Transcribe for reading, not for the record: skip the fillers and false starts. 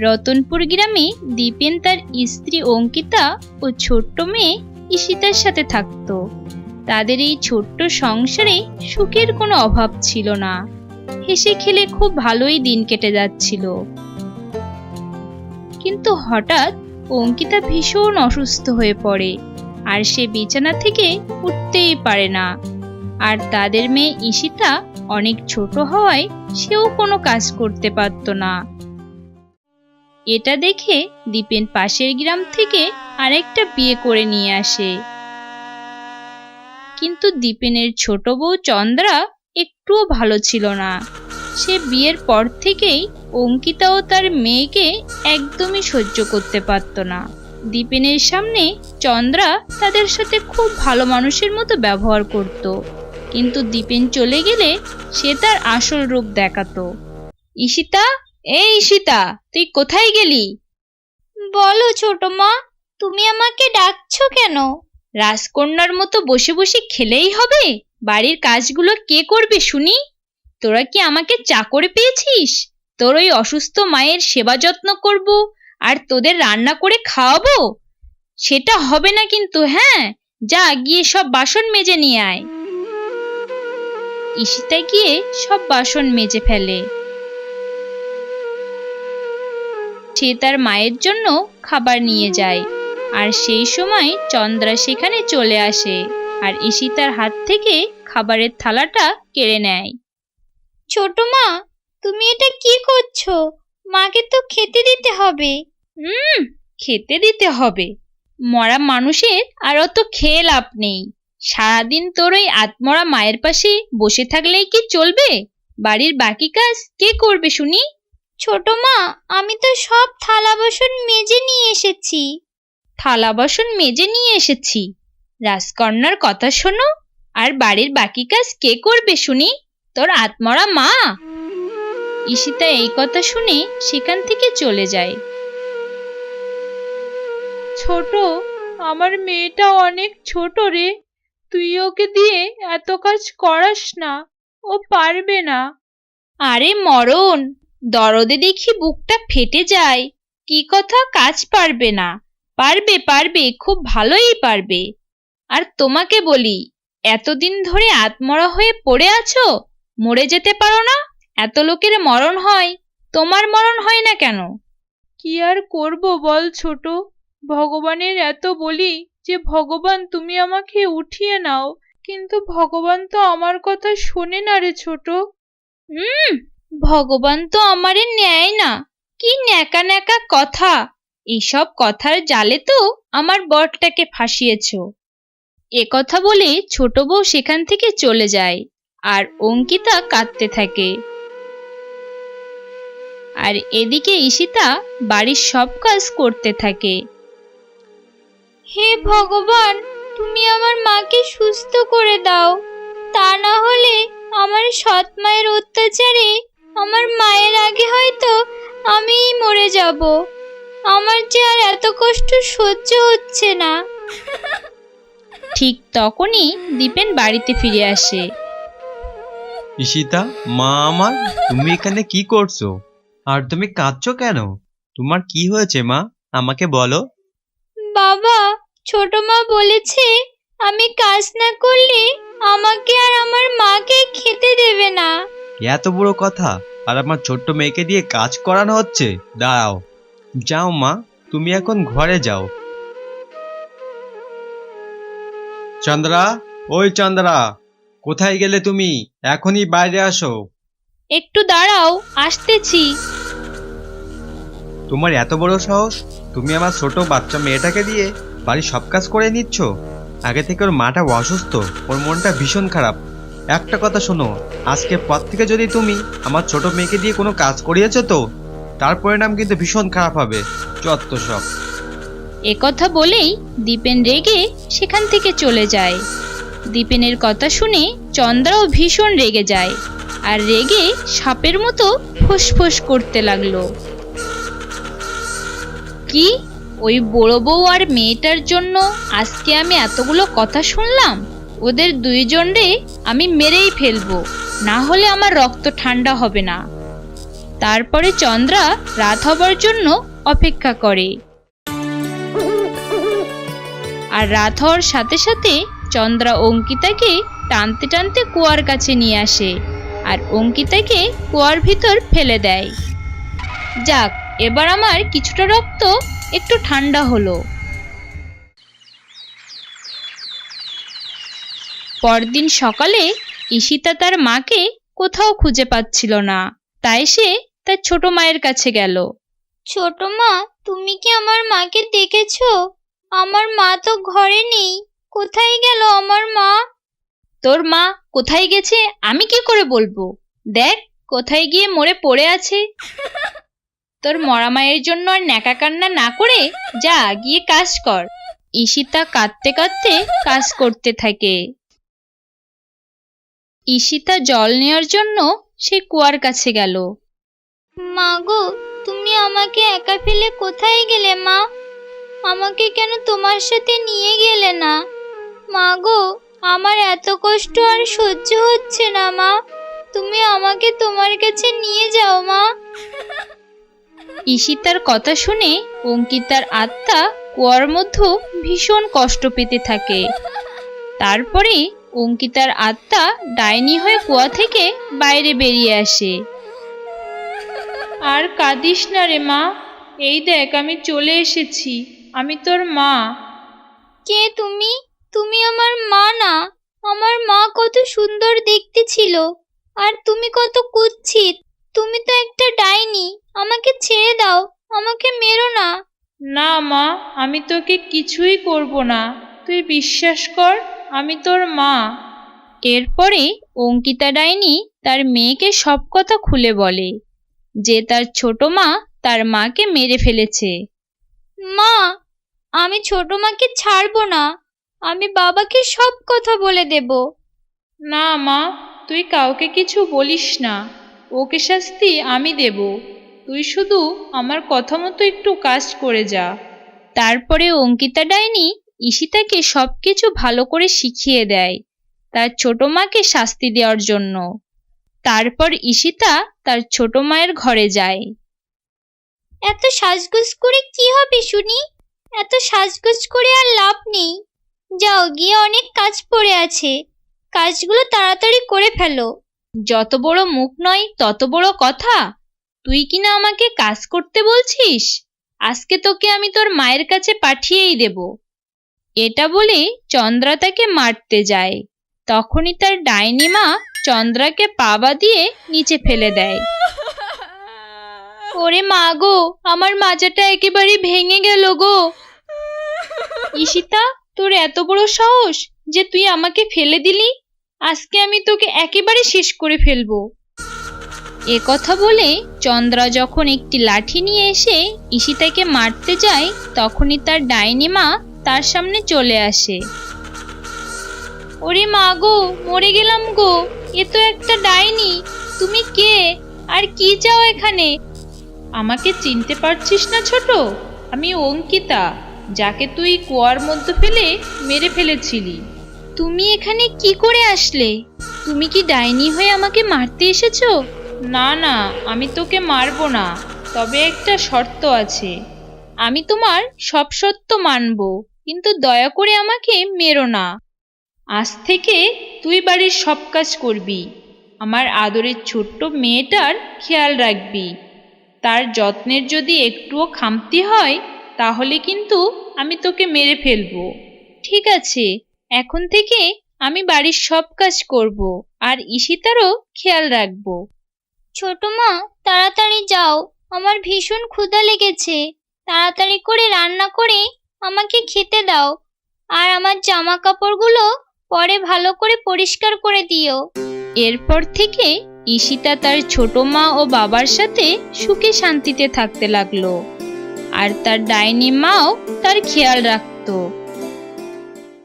রতনপুর গ্রামে দীপেন তার স্ত্রী অঙ্কিতা ও ছোট্ট মেয়ে ঈশিতার সাথে থাকত। তাদের এই ছোট্ট সংসারে সুখের কোনো অভাব ছিল না। হেসে খেলে খুব ভালোই দিন কেটে যাচ্ছিল। কিন্তু হঠাৎ অঙ্কিতা ভীষণ অসুস্থ হয়ে পড়ে, আর সে বিছানা থেকে উঠতেই পারে না। আর তাদের মেয়ে ঈশিতা অনেক ছোট হওয়ায় সেও কোনো কাজ করতে পারত না। এটা দেখে দীপেন পাশের গ্রাম থেকে আরেকটা বিয়ে করে নিয়ে আসে। কিন্তু দীপেনের ছোট বউ চন্দ্রা একটুও ভালো ছিল না। সে বিয়ের পর থেকেই অঙ্কিতা ও তার মেয়েকে একদমই সহ্য করতে পারত না। দীপেনের সামনে চন্দ্রা তাদের সাথে খুব ভালো মানুষের মতো ব্যবহার করত, কিন্তু দীপেন চলে গেলে সে তার আসল রূপ দেখাতো। ঈশিতা, এই ঈশিতা, তুই কোথায় গেলি? বলো ছোট মা, তুমি আমাকে ডাকছো কেন? রাজকন্যার মতো বসে বসে খেলেই হবে? বাড়ির কাজগুলো কে করবে শুনি? তোরা কি আমাকে চাকরে পেয়েছিস? তোর ওই অসুস্থ মায়ের সেবা যত্ন করব আর তোদের রান্না করে খাওয়াবো? সেটা হবে না কিন্তু। হ্যাঁ, যা গিয়ে সব বাসন মেজে নিয়ে আয়। ঈশিতা গিয়ে সব বাসন মেজে ফেলে। সে তার মায়ের জন্য খাবার নিয়ে যায়, আর সেই সময় চন্দ্রা সেখানে চলে আসে আর ঈশিতার হাত থেকে খাবারের থালাটা কেড়ে নেয়। ছোট মা, তুমি এটা কি করছো? মাকে তো খেতে দিতে হবে। খেতে দিতে হবে? মরা মানুষের আর অত খেয়ে লাভ নেই। সারাদিন তোর ওই আত্মরা মায়ের পাশে বসে থাকলেই কি চলবে? বাড়ির বাকি কাজ কে করবে শুনি? ছোট মা, আমি তো সব থালা বাসন মেজে নিয়ে এসেছি। থালা বাসন মেজে নিয়ে এসেছি? রাজকন্যার কথা শোনো। আর বাড়ির বাকি কাজ কে করবে শুনি? তোর আত্মরা মা। ঈশিতা এই কথা শুনে সেখান থেকে চলে যায়। ছোট, আমার মেয়েটা অনেক ছোট রে। তুই ওকে দিয়ে এত কাজ করাস না, ও পারবে না। আরে মরণ, দরদে দেখি বুকটা ফেটে যায়। কি কথা কাজ পারবে না? পারবে পারবে, খুব ভালোই পারবে। আর তোমাকে বলি, এতদিন ধরে আত্মরা হয়ে পড়ে আছো, মরে যেতে পারো না? এত লোকের মরণ হয়, তোমার মরণ হয় না কেন? কি আর করব বল ছোট, ভগবানের এত বলি যে ভগবান তুমি আমাকে উঠিয়ে নাও, কিন্তু ভগবান তো আমার কথা শোনে না রে ছোট। ভগবান তো আমারে নেয় না। কি ন্যাকা ন্যাকা কথা! এইসব কথার জালে তো আমার বরটাকে ফাঁসিয়েছো। এ কথা বলে ছোট বউ সেখান থেকে চলে যায়, আর অঙ্কিতা কাঁদতে থাকে। আর এদিকে ঈশিতা বাড়ির সব কাজ করতে থাকে। হে ভগবান, তুমি আমার মাকে সুস্থ করে দাও। তা না হলে আমার সৎ মায়ের অত্যাচারে আমার মায়ের আগে হয়তো আমিই মরে যাব। আমার যে আর এত কষ্ট সহ্য হচ্ছে না। ঠিক তখনই দীপেন বাড়িতে ফিরে আসে। ঈশিতা, মা আমার, তুমি এখানে কি করছো? আর তুমি কাঁদছো কেন? তোমার কি হয়েছে মা? আমাকে বলো। বাবা, ছোট মা বলেছে আমি কাজ না করলে আমাকে আর আমার মাকে খেতে দেবে না। এত বড় কথা, আর আমার ছোট্ট মেয়েকে দিয়ে কাজ করানো হচ্ছে? দাঁড়াও, যাও মা, তুমি এখন ঘরে যাও। চন্দ্রা, ওই চন্দ্রা, কোথায় গেলে তুমি? এখনই বাইরে আসো। একটু দাঁড়াও, আসতেছি। তোমার এত বড় সাহস, তুমি আমার ছোট বাচ্চা মেয়েটাকে দিয়ে বাড়ির সব কাজ করে নিচ্ছ? আগে থেকে ওর মাটা অসুস্থ, ওর মনটা ভীষণ খারাপ। একটা কথা শোনো, আজকের পর থেকে যদি তুমি আমার ছোট মেয়েকে দিয়ে কোনো কাজ করিয়েছো তো তার পরিণাম কিন্তু ভীষণ খারাপ হবে। যত সব। একথা বলেই দীপেন রেগে সেখান থেকে চলে যায়। দীপেনের কথা শুনে চন্দ্রাও ভীষণ রেগে যায়, আর রেগে সাপের মতো ফোঁস করতে লাগলো। কি, ওই বড় বউ আর মেয়েটার জন্য আজকে আমি এতগুলো কথা শুনলাম? ওদের দুইজনরে আমি মেরেই ফেলবো, না হলে আমার রক্ত ঠান্ডা হবে না। তারপরে চন্দ্রা রাত হবার জন্য অপেক্ষা করে। আর রাত হওয়ার সাথে সাথে চন্দ্রা অঙ্কিতাকে টানতে টানতে কুয়ার কাছে নিয়ে আসে আর অঙ্কিতাকে কুয়ার ভিতর ফেলে দেয়। যাক, এবার আমার কিছুটা রক্ত একটু ঠান্ডা হলো। পরদিন সকালে ঈশিতা তার মাকে কোথাও খুঁজে পাচ্ছিল না, তাই সে তার ছোট মায়ের কাছে গেল। ছোট মা, তুমি কি আমার মাকে দেখেছো? আমার মা তো ঘরে নেই। কোথায় গেল আমার মা? তোর মা কোথায় গেছে আমি কি করে বলবো? দেখ কোথায় গিয়ে মরে পড়ে আছে। তোর মরা মায়ের জন্য আর ন্যাকা কান্না না করে যা গিয়ে কাজ কর। ঈশিতা কাঁদতে কাঁদতে কাজ করতে থাকে। ঈশিতা জল নেওয়ার জন্য সে কুয়ার কাছে গেল। মা গো, তুমি আমাকে একা ফেলে কোথায় গেলে মা? আমাকে কেন তোমার সাথে নিয়ে গেলে না? মা গো, আমার এত কষ্ট আর সহ্য হচ্ছে না মা। তুমি আমাকে তোমার কাছে নিয়ে যাও মা। ঈশিতার কথা শুনে অঙ্কিতার আত্মা কুয়ার মধ্যে ভীষণ কষ্ট পেতে থাকে। তারপরে অঙ্কিতার আত্মা ডাইনি হয়ে কুয়া থেকে বাইরে বেরিয়ে আসে। আর কাঁদিস না রে মা, এই দেখ আমি চলে এসেছি, আমি তোর মা। কে তুমি? তুমি আমার মা না? আমার মা কত সুন্দর দেখতে ছিল, আর তুমি কত কুৎসিত। তুমি তো একটা ডাইনি। আমাকে ছেড়ে দাও, আমাকে মেরো না। না মা, আমি তোকে কিছুই করব না, তুই বিশ্বাস কর, আমি তোর মা। এরপরে অঙ্কিতা ডাইনি তার মেয়েকে সব কথা খুলে বলে যে তার ছোট মা তার মাকে মেরে ফেলেছে। মা, আমি ছোট মাকে ছাড়বো না। আমি বাবাকে সব কথা বলে দেব। না মা, তুই কাউকে কিছু বলিস না, ওকে শাস্তি আমি দেব। তুই শুধু আমার কথা মতো একটু কাজ করে যা। তারপরে অঙ্কিতা ডাইনি ঈশিতাকে সবকিছু ভালো করে শিখিয়ে দেয় তার ছোট মাকে শাস্তি দেওয়ার জন্য। তারপর ঈশিতা তার ছোট মায়ের ঘরে যায়। এত সাজগোজ করে কি হবে শুনি? এত সাজগোজ করে আর লাভ নেই। যাও, গিয়ে অনেক কাজ পড়ে আছে, কাজগুলো তাড়াতাড়ি করে ফেলো। যত বড় মুখ নয় তত বড় কথা। তুই কিনা আমাকে কাজ করতে বলছিস? আজকে তোকে আমি তোর মায়ের কাছে পাঠিয়েই দেব। এটা বলে চন্দ্রা তাকে মারতে যায়। তখনই তার ডাইনি মা চন্দ্রাকে পাবা দিয়ে নিচে ফেলে দেয়। ওরে মা গো, আমার মাজাটা একেবারে ভেঙে গেল গো। ঈশিতা, তোর এত বড় সাহস যে তুই আমাকে ফেলে দিলি? আজকে আমি তোকে একেবারে শেষ করে ফেলবো। এ কথা বলে চন্দ্রা যখন একটি লাঠি নিয়ে এসে ঈশিতাকে মারতে যায়, তখনই তার ডাইনি মা তার সামনে চলে আসে। ওরে মা গো, মরে গেলাম গো, এ তো একটা ডাইনি। তুমি কে আর কি চাও এখানে? আমাকে চিনতে পারছিস না ছোট? আমি অঙ্কিতা, যাকে তুই কুয়ার মধ্যে ফেলে মেরে ফেলেছিলি। তুমি এখানে কি করে আসলে? তুমি কি ডাইনি হয়ে আমাকে মারতে এসেছো? না না, আমি তোকে মারবো না, তবে একটা শর্ত আছে। আমি তোমার সব সত্য মানব, কিন্তু দয়া করে আমাকে মেরো না। আজ থেকে তুই বাড়ির সব কাজ করবি, আমার আদরের ছোট্ট মেয়েটার খেয়াল রাখবি। তার যত্নের যদি একটুও খামতি হয় তাহলে কিন্তু আমি তোকে মেরে ফেলবো। ঠিক আছে, এখন থেকে আমি বাড়ির সব কাজ করব আর ঈশিতারও খেয়াল রাখবো। ছোট মা, তাড়াতাড়ি যাও, আমার ভীষণ ক্ষুধা লেগেছে। তাড়াতাড়ি করে রান্না করে আমাকে খেতে দাও, আর আমার জামা কাপড়গুলো পরে ভালো করে পরিষ্কার করে দিও। এরপর থেকে ঈশিতা তার ছোট মা ও বাবার সাথে সুখে শান্তিতে থাকতে লাগলো, আর তার ডাইনি মাও তার খেয়াল রাখতো।